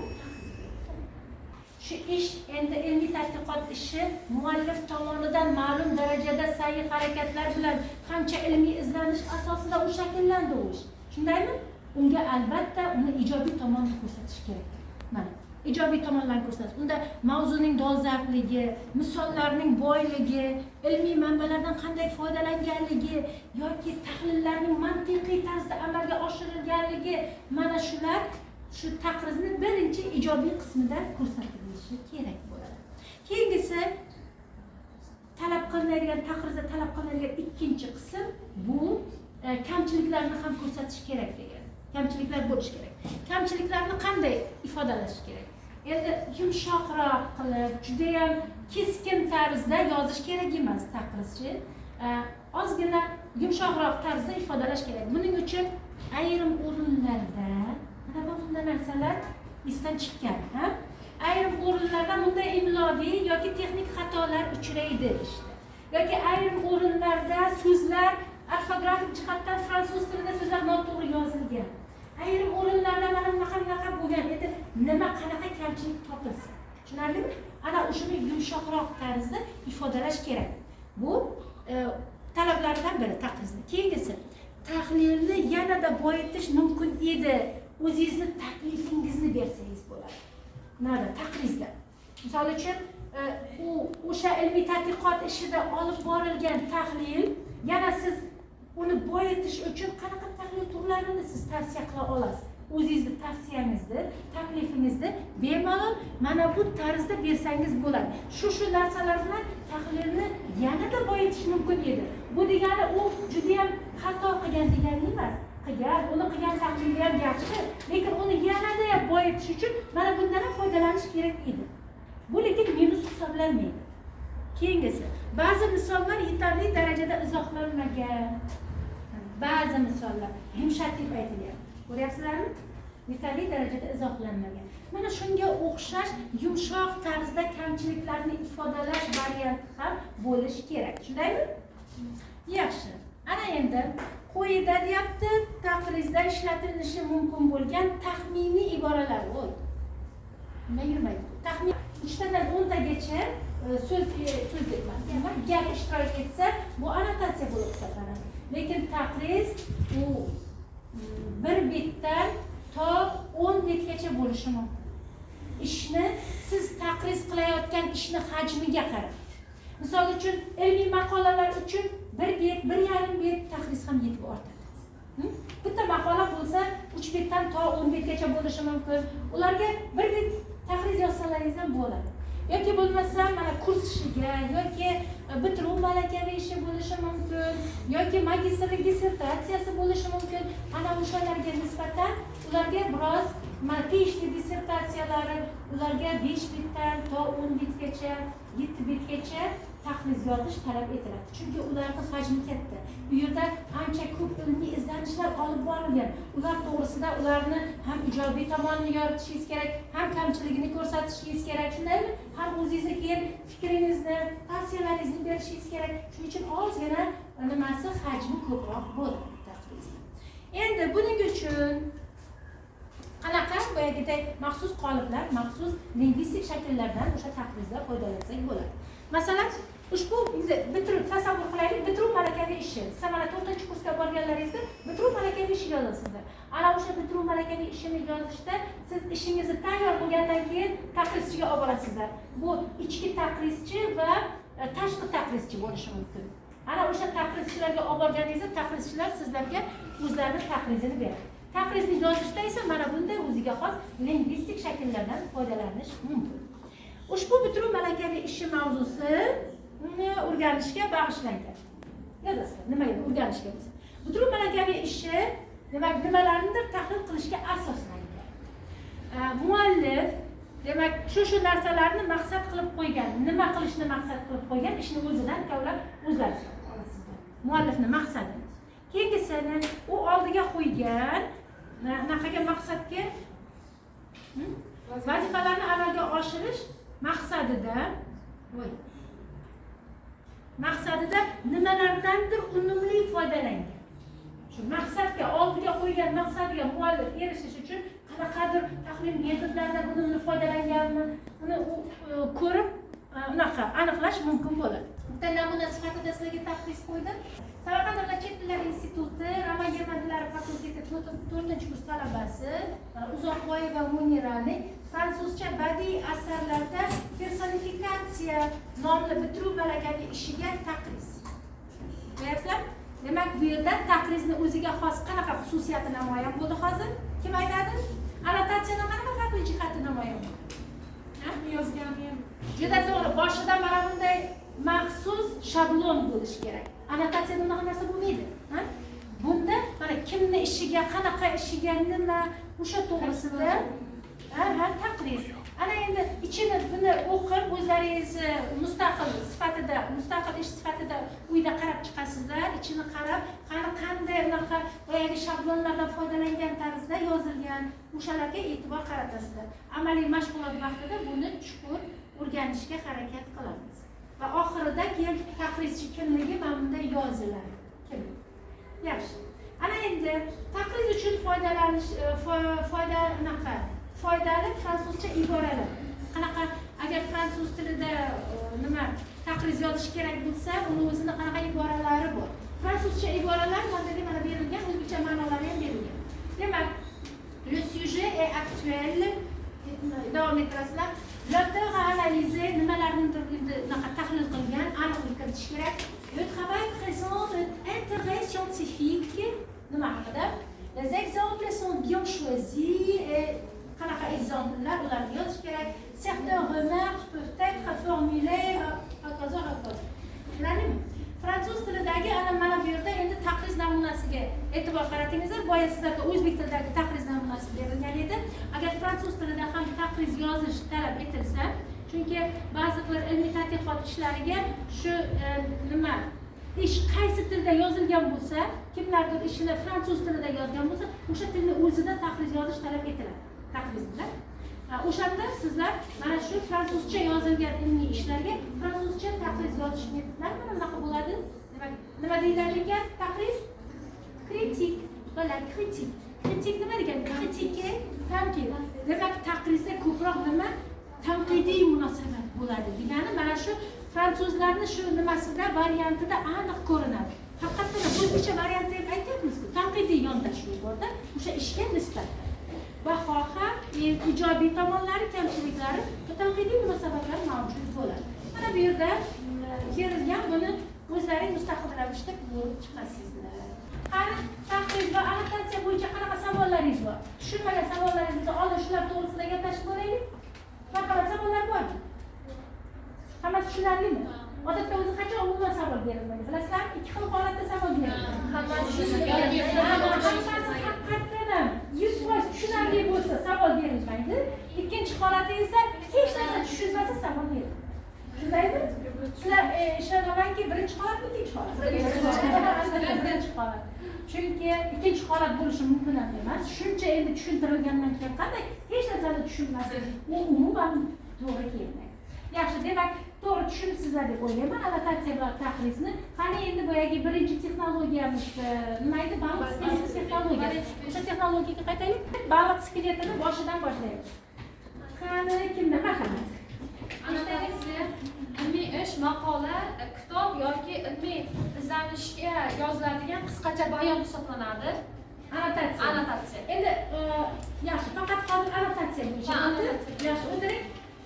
shu ish endi ilmiy tadqiqot ishi muallif tomonidan ma'lum darajada sa'y harakatlar bilan qancha ilmiy izlanish asosida u shakllandi u ish. Shundaymi? Unga albatta uni ijobiy tomonini ko'rsatish kerak. Mana ijobiy tomonlarni ko'rsatish. Unda mavzuning dolzarbligi, misollarning boyligi, ilmiy manbalardan qanday foydalanganligi yoki tahlillarning mantiqiy tarzda amalga oshirilganligi, mana shular shu taqrizni birinchi ijobiy qismida ko'rsatilishi kerak bo'ladi. qilinadigan taqrizda talab qilinadigan ikkinchi qism bu kamchiliklarni ham ko'rsatish kerak degan. Kamchiliklar bo'lishi kerak. Kamchiliklarni qanday ifodalash kerak? Endi yumshoqroq qilib, juda ham keskin tarzda yozish kerak emas taqrizchi. Ozgina yumshoqroq tarzda ifodalash kerak. Buning uchun ayrim o'rinlarda mana bunday narsalar esdan chiqqan, ha? Ayrim o'rinlarda bunday imloviy yoki texnik xatolar uchraydi işte. Yoki ayrim o'rinlarda so'zlar ortografik jihatdan fransuz tilida so'zlar noto'g'ri yozilgan. Ayrim o'rinlarda mana bunaqa bo'lgan. Endi nima qanaqa kamchilik topilsa, tushunarlimi? Ana o'shani yumshoqroq tarzda ifodalash kerak. Bu talablardan biri taqrizni. Keyingisi tahlilni yanada boyitish mumkin edi. O'zingizni taklifingizni bersangiz bo'ladi. Nada taqrizda. Misol uchun o'sha ilmiy tadqiqot ishida olib borilgan tahlil yana siz uni boyitish uchun qanaqa tahlil turlarini siz tavsiya qila olasiz. O'zingizni tavsiyangizni, taklifingizni bemalol mana bu tarzda bersangiz bo'ladi. Shu narsalar bilan tahlilni yanada boyitish mumkin edi. Bu degani u juda ham xato qilgan degani emas. Uni qilgan tahlili ham yaxshi, lekin uni yanada boyitish uchun mana bundan ham foydalanish kerak edi. Bu lekin minus hisoblanmaydi. Keyingisi, ba'zi misollar yetarli darajada izohlanmagan. Ba'zi misollar yumshatib aytilgan. Ko'ryapsizlarmi? Yetarli darajada izohlanmagan. Mana shunga o'xshash yumshoq tarzda kamchiliklarni ifodalash varianti ham bo'lishi kerak. Shundaymi? Yaxshi. Ana endi quyida deyapti, taqrizda ishlatilishi mumkin bo'lgan taxminiy iboralar bor. Nima yurmaydi? Taxmin 3 tadan 10 tagacha so'zlikman. Gap ishtirok etsa, bu annotatsiya bo'lib hisoblanadi. Lekin taqriz u 1 bitdan to 10 bitgacha bo'lishi mumkin. Ishni siz taqriz qilayotgan ishni hajmiga qarab. Misol uchun ilmiy maqolalar uchun 1 bit, 1,5 bit taqriz ham yetib ortadi. Bitta maqola bo'lsa 3 bitdan to 10 bitgacha bo'lishi mumkin. Ularga 1 bit taqriz yozsalaringiz ham bo'ladi. Yoki bo'lmasa mana kurs ishiga yoki bitiruv malakaviy ishi bo'lishi mumkin, yoki magistrlik dissertatsiyasi bo'lishi mumkin. Ana o'shalarga nisbatan ularga biroz PhD dissertatsiyalari ularga 5 bitdan to 10 bitgacha, 7 bitgacha taqriz yozish talab etiladi. Chunki ularning hajmi katta. Bu yerda ancha ko'p ilmiy izlanishlar olib borilgan. Ular to'g'risida ularni ham ijobiy tomonini yoritishingiz kerak, ham kamchiligini ko'rsatishingiz kerak. Shundaymi? Ham o'zingizga keyin fikringizni, tavsiyalaringizni berishingiz kerak. Shuning uchun ozgina nimasi hajmi ko'proq bo'ladi taqrizda. Endi buning uchun qanaqa boyagidek maxsus qoliplar, maxsus lingvistik shakllardan o'sha taqrizda foydalansak bo'ladi. Masalan, ushbu bitiruv tasavvur qilaylik, bitiruv malakaviy ishi. Siz mana 4-kursga borganlaringizda bitiruv malakaviy ishi yozasizlar. Ana o'sha bitiruv malakaviy ishini yozishda siz ishingizni tayyor bo'lgandan keyin taqrizchiga olib borasizlar. Bu ichki taqrizchi va tashqi taqrizchi bo'lishi mumkin. Ana o'sha taqrizchilarga olib borganingizda taqrizchilar sizlarga o'zlarining taqrizini beradi. Taqrizni yozishda esa mana bunday o'ziga xos lingvistik shakllardan foydalanish mumkin. Ushbu bitiruv malakaviy ishi mavzusini o'rganishga bag'ishlangan. Yozasizlar, nimaga o'rganishga bo'lsa. Bitiruv malakaviy ishi demak nimalarnidir tahlil qilishga asoslangan. Muallif demak shu narsalarni maqsad qilib qo'ygan, nima qilishni maqsad qilib qo'ygan ishni o'zidan kavlab o'zlari olasizlar. Muallifning maqsadi. Keyingisini u oldiga qo'ygan naqaga maqsadga vazifalarni amalga oshirish maqsadida nimalardandir unumli foydalangan. Shu maqsadga oldiga qo'ygan maqsadiga muallif erishish uchun qanaqadir tahlil metodlaridan unumli foydalanganmi, uni ko'rib aniqlash mumkin bo'ladi. Bitta namuna sifatida sizlarga taqriz qo'ydim. Samarqand davlat chet tillar instituti roman german tillari fakulteti 4-kurs talabasi Uzoqboyeva Muniraning fransuzcha badiiy asarlarda personifikatsiya nomli bitiruv malakaviy ishiga taqriz. Ko'ryapsizlar? Demak, bu yerda taqrizni o'ziga xos qanaqa xususiyati namoyon bo'ldi hozir? Kim aytadi? Annotatsiyaning qanaqa farqli jihati namoyon bo'ldi? Yozgani ham juda to'g'ri. Boshida mana bunday maxsus shablon bo'lishi kerak. Annotatsiyada unaqa narsa bo'lmaydi. Bunda mana kimni ishiga, qanaqa ishiga nima o'sha to'g'risida taqriz. Ana endi ichini buni o'qib o'zlaringiz mustaqil ish sifatida uyda qarab chiqasizlar, ichini qarab, qanday unaqa boyagi shablonlardan foydalangan tarzda yozilgan, o'shalarga e'tibor qaratasizlar. Amaliy mashg'ulot vaqtida buni chuqur o'rganishga harakat qilamiz. Va oxirida keyin taqrizchi kimligi mana bunday yoziladi. Yaxshi. Ana endi taqriz uchun foydali fransuzcha iboralar. Qanaqa agar fransuz tilida nima taqriz yozish kerak bo'lsa, uni o'zini qanaqa iboralari bor. Fransuzcha iboralar mana berilgan, o'zbekcha ma'nolari ham berilgan. Demak, le sujet est actuel. Davom ettirasizlar. L'auteur a analysé nimalarnidir tahlil qilgan, aniqlik kiritish kerak. Le travail présente un intérêt scientifique. Nima haqida? Les exemples sont bien choisis et qanaqa exemplelar ularni yozish kerak. Certaines remarques peuvent être formulées fransuz tilidagi mana bu yerda endi taqriz namunasiga e'tibor qaratingizlar. Boya sizlarga o'zbek tilidagi taqriz namunasi berilgan edi. Agar fransuz tilida ham taqriz yozish talab etilsa, chunki ba'zi bir ilmiy tadqiqot ishlariga shu nima ish qaysi tilda yozilgan bo'lsa, kimlardir ishini fransuz tilida yozgan bo'lsa, o'sha tilni o'zida taqriz yozish talab etiladi. Taqriz bilan. O'shanda sizlar mana shu fransuzcha yozilgan ilmiy ishlarga fransuzcha taqriz yozish metodlari mana bunaqa bo'ladi. Demak, nima deyiladi? Taqriz kritik. Voilà, kritik. Kritik nima degani? Kritike, tanqid. Demak, taqrizda ko'proq nima? Tanqidiy munosabat bo'ladi degani mana shu fransuzlarning shu nimasida variantida aniq ko'rinadi. Faqatgina o'zbekcha variantda ham aytyapmiz-ku, tanqidiy yondashuv borda, o'sha ishga nisbatan. Va xoha ijobiy tomonlari, kamchiliklari va tanqidiy munosabatlar mavjud bo'ladi. Mana bu yerda berilgan, buni o'zlaring mustaqil ravishda ko'rib chiqasizlar. Qani taqriz va annotatsiya bo'yicha qanaqa savollaringiz bor? Tushunmagan savollaringizni oldin shular to'g'risida gaplashib bo'laylik. Qanaqa savollar bor? Hammasi tushunarlimi? Odatda o'zi qachon umuman savol berilmaydi? Bilasizlarmi? Ikki xil holatda savol beriladi. Hammasi haqiqatan 100% tushunarli bo'lsa savol berilmaydi. Ikkinchi holati esa hech narsa tushunmasa savol beriladi. Shundaymi? Sizlar ishonamanki, birinchi holat, ikkinchi holat. Birinchi holat. Chunki ikkinchi holat bo'lishi mumkin emas. Shuncha endi tushuntirilgandan keyin qanday hech narsani tushunmasa, u umuman to'g'ri kelmaydi. Yaxshi, demak, to'g'ri tushunibsizlar deb o'ylayman annotatsiya va taqrizni. Qani endi boyagi birinchi texnologiyamiz nima edi? Baliq skeleti texnologiyasi. O'sha texnologiyaga qaytaylik. Baliq skeletini boshidan boshlaymiz. Qani kimda marhamat? Annotatsiya ilmiy ish, maqola, kitob yoki ilmiy izlanishga yoziladigan qisqacha bayon hisoblanadi. Annotatsiya. Endi yaxshi, faqat hozir annotatsiya bo'yicha. Yaxshi, o'tiring.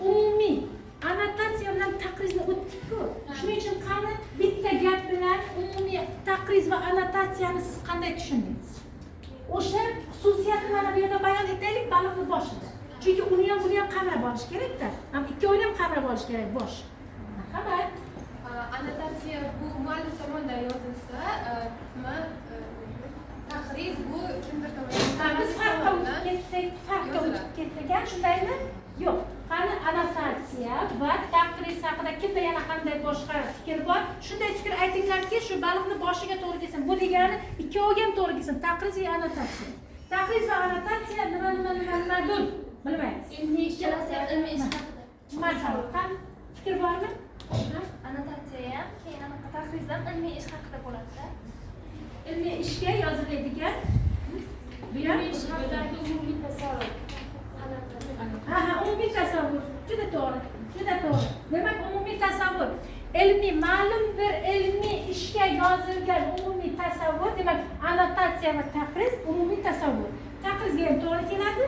Umumiy annotatsiya bilan taqrizni o'tdik-ku. Shuning uchun qani bitta gap bilan umumiy taqriz va annotatsiyani siz qanday tushundingiz? O'sha xususiyatni mana bu yerda bayon etaylik baliqning boshida. Chunki uni ham buni ham qamrab olish kerak-da. Ham ikkovini ham qamrab olish kerak bosh. Marhamat. Annotatsiya bu muallif tomonidan yozilsa, taqriz bu kimdir tomonidan. Biz farqqa o'tib ketdik, shundaymi? Yo'q. Qani annotatsiya va taqriz haqida kimda yana qanday boshqa fikr bor? Shunday fikr aytinglarki, shu baliqni boshiga to'g'ri kelsin. Bu degani ikkoviga ham to'g'ri kelsin. Taqriz va annotatsiya. Taqriz va annotatsiya nimadir? Bilmaymiz. Ilmiy ish jalasi, ilmiy ish haqida. Marhamat. Qani fikr bormi? Annotatsiya ham keyin taqrizdan ilmiy ish haqida bo'ladi-da. Ilmiy ishga yoziladigan bu ham ish haqidagi umumiy tasavvur. Umumiy tasavvur. Juda to'g'ri. Juda to'g'ri. Demak, umumiy tasavvur. Ilmiy, ma'lum bir ilmiy ishga yozilgan umumiy tasavvur, demak, annotatsiya va taqriz umumiy tasavvur. Taqrizga ham to'g'ri keladi.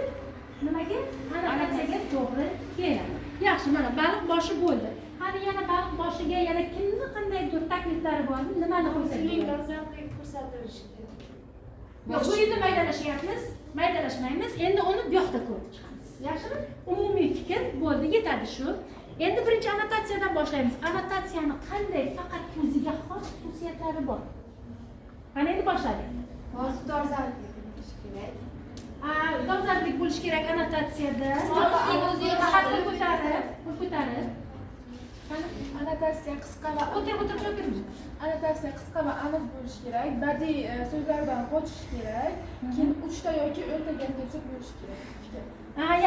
Nimaga? Annotatsiyaga to'g'ri keladi. Yaxshi, mana baliq boshi bo'ldi. Qani yana baliq boshiga yana kimni qandaydir takliflari bormi? Nimani qo'ysak? Ko'rsatilishi kerak. Yo'q, bu yerda maydalashyapmiz. Maydalashmaymiz. Endi uni bu yoqda ko'rib chiqamiz. Yaxshimi? Umumiy fikr bo'ldi, yetadi shu. Endi birinchi annotatsiyadan boshlaymiz. Annotatsiyani qanday faqat o'ziga xos xususiyatlari bor. Mana endi boshladik. Hozir dolzarblik bo'lishi kerak. Dolzarblik bo'lishi kerak annotatsiyada. Faqat pul ko'tarib. Annotatsiya qisqa va O'tir. annotatsiya qisqa va aniq bo'lishi kerak. Badiiy so'zlardan qochish kerak. Keyin uchta yoki o'nta gapgacha bo'lishi kerak.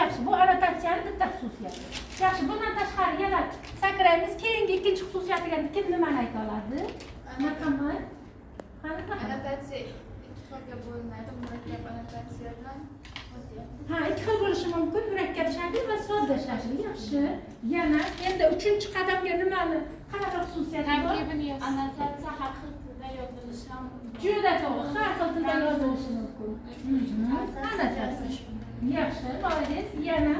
Yaxshi. Bu annotatsiyani bitta xususiyati. Yaxshi, bundan tashqari yana sakraymiz. Keyingi ikkinchi xususiyatiga kim nimani ayta oladi? Marhamat. Annotatsiya ikki xilga bo'linadi. Murakkab annotatsiya bilan ikki xil bo'lishi mumkin. Murakkab shakl va sodda shakl. Yaxshi. Yana endi uchinchi qadamga nimani? Qanaqa xususiyati bor? Annotatsiya har xil tilda yozilishi ham mumkin. Juda to'g'ri. Har xil tilda yozilishi mumkin. Annotatsiya. Yaxshi, молодец. Yana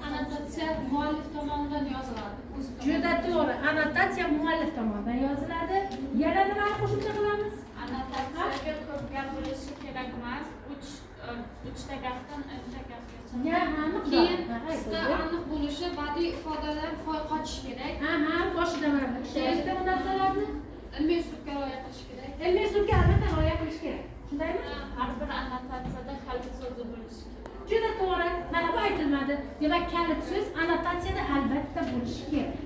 Annotatsiya muallif tomonidan yoziladi. juda to'g'ri. Annotatsiya muallif tomonidan yoziladi. Yana nimani qo'shimcha qilamiz? Annotatsiyaga ko'p gap bo'lishi kerak emas. 3 ta gapdan 10 ta gapgacha. Keyin qisqa aniq bo'lishi, badiiy ifodadan qochish kerak. Boshida mana bu ishda undan so'radi. Ilmiy uslubga rioya qilish kerak. Ilmiy uslubga albatta rioya qilish kerak. Shundaymi? Har bir annotatsiyada kalit so'zi bo'lishi kerak. Juda to'g'ri. Mana bu aytilmadi. Demak, kalit so'z annotatsiyada albatta bo'lishi kerak.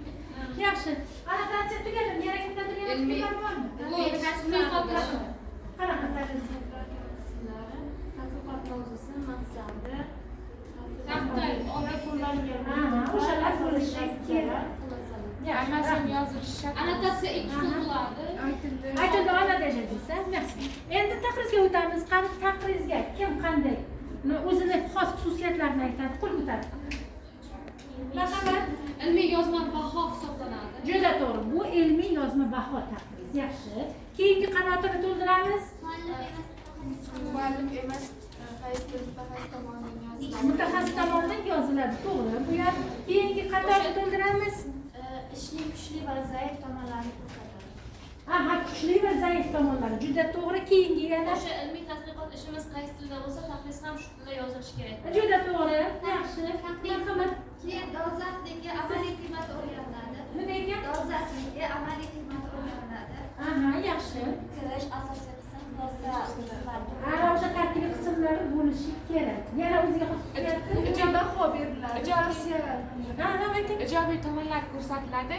Yaxshi. Annotatsiya tugadi. Yana kimdadir yana fikrlar bormi? Bu tasviriy qilish. Qanaqa tasvir? Tadqiqot mavzusi, maqsadi, Taqdir, qo'llangan O'shalar bo'lishi kerak. Hammasi yozilishi shart. Annotatsiya ikki xil bo'ladi. Aytildi, ona desa, yaxshi. Endi taqrizga o'tamiz. Qani taqrizga kim qanday o'zini xos xususiyatlarini aytadi, qo'l ko'taradi. Marhamat. Ilmiy yozma baho hisoblanadi. Juda to'g'ri. Bu ilmiy yozma baho taqriz. Yaxshi. Keyingi qanotini to'ldiramiz. muallif emas, qaysi mutaxassis tomonidan yoziladi. Mutaxassis tomonidan yoziladi. To'g'ri. Bu ham keyingi qatorni to'ldiramiz. Ishning kuchli va zaif tomonlarini ko'rsatadi. Kuchli va zaif tomonlari. Juda to'g'ri. Keyingi yana O'sha ilmiy tadqiqot ishimiz qaysi tilda bo'lsa, taqriz ham shu tilda yozilishi kerak. juda to'g'ri. Yaxshi. Marhamat. Keyin dolzarbligi amaliy qiymati o'rganiladi. Nima ekan? Dolzarbligi amaliy qiymati o'rganiladi. Yaxshi. Kirish asosiy qism yozda O'sha tarkibiy qismlari bo'lishi kerak. Yana o'ziga xos xususiyati. Baho beriladi. Ijobiy tomonlar ko'rsatiladi.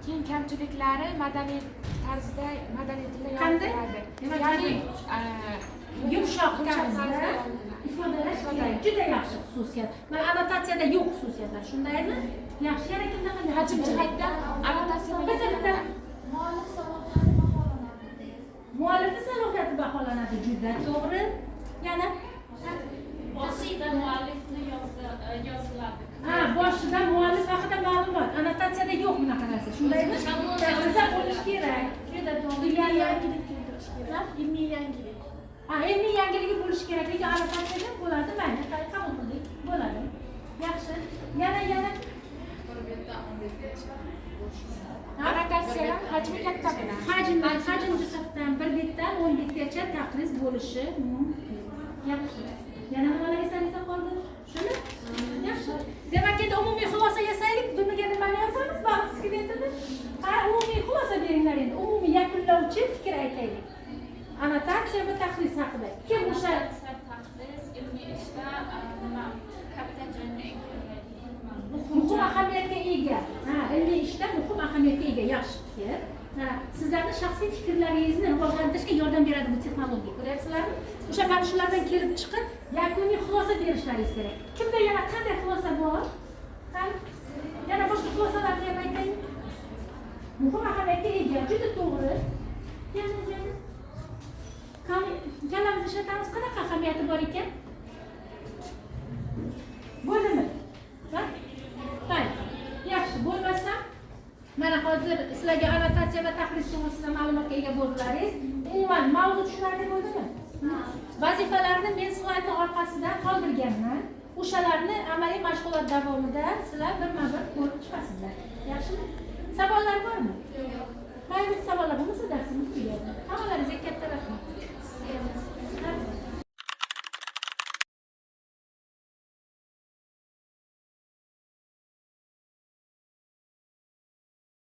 Keyin kamchiliklari madaniy tarzda, madaniy tilda yoritiladi. Ya'ni Yumshoq tarzda ifodalash kerak. Juda yaxshi xususiyat. Mana annotatsiyada yo'q xususiyatlar, shundaymi? Yaxshi. Yana kimda qanday? hajm jihatdan annotatsiya bitta. muallif salohiyati baholanadi. Muallifning salohiyati baholanadi. Juda to'g'ri. Yana Boshida muallifni yoziladi. boshida muallif haqida ma'lumot. Annotatsiyada yo'q bunaqa narsa. Shundaymi? Taqrizda bo'lishi kerak. Juda to'g'ri. Yangilik keltirish kerak. Ilmiy yangilik. Ilmiy yangiligi bo'lishi kerak. Lekin annotatsiyada bo'ladi. Mayli, qabul qildik. Bo'ladi. Yaxshi. Yana annotatsiyalar hajmi katta bo'ladi. Hajm jihatdan 1 betdan 10 betgacha taqriz bo'lishi mumkin. Yaxshi. Yana nimalar esingizda qoldi? Shuni? Yaxshi. Demak, endi umumiy xulosa yasaylik. Buniga nimani yozamiz? Bahsga betini. Umumiy xulosa beringlar endi. Umumiy yakunlovchi fikr aytaylik. Annotatsiya va taqriz haqida. Kim o'sha taqriz ilmiy ishda nima katta joyni egallaydi. muhim ahamiyatga ega. Ilmiy ishda muhim ahamiyatga ega. Yaxshi fikr. Sizlarning shaxsiy fikrlaringizni rivojlantirishga yordam beradi bu texnologiya. Ko'ryapsizlarmi? O'sha mana shulardan kelib chiqib, yakuniy xulosa berishlaringiz kerak. Kimda yana qanday xulosa bor? Yana boshqa xulosalarni ham aytaylik. Muhim ahamiyatga ega. Juda to'g'ri. Yana kalamizni ishlatamiz. Qanaqa ahamiyati bor ekan? Bo'ldimi? Yaxshi, bo'lmasa mana hozir sizlarga annotatsiya va taqriz to'g'risida ma'lumotga ega bo'ldilaringiz. Umuman mavzu tushunarli bo'ldimi? Vazifalarni men slaydning orqasida qoldirganman. O'shalarni amaliy mashg'ulot davomida sizlar birma-bir ko'rib chiqasizlar. Yaxshimi? Savollar bormi? Yo'q. Mayli, savollar bo'lmasa darsimiz tugadi.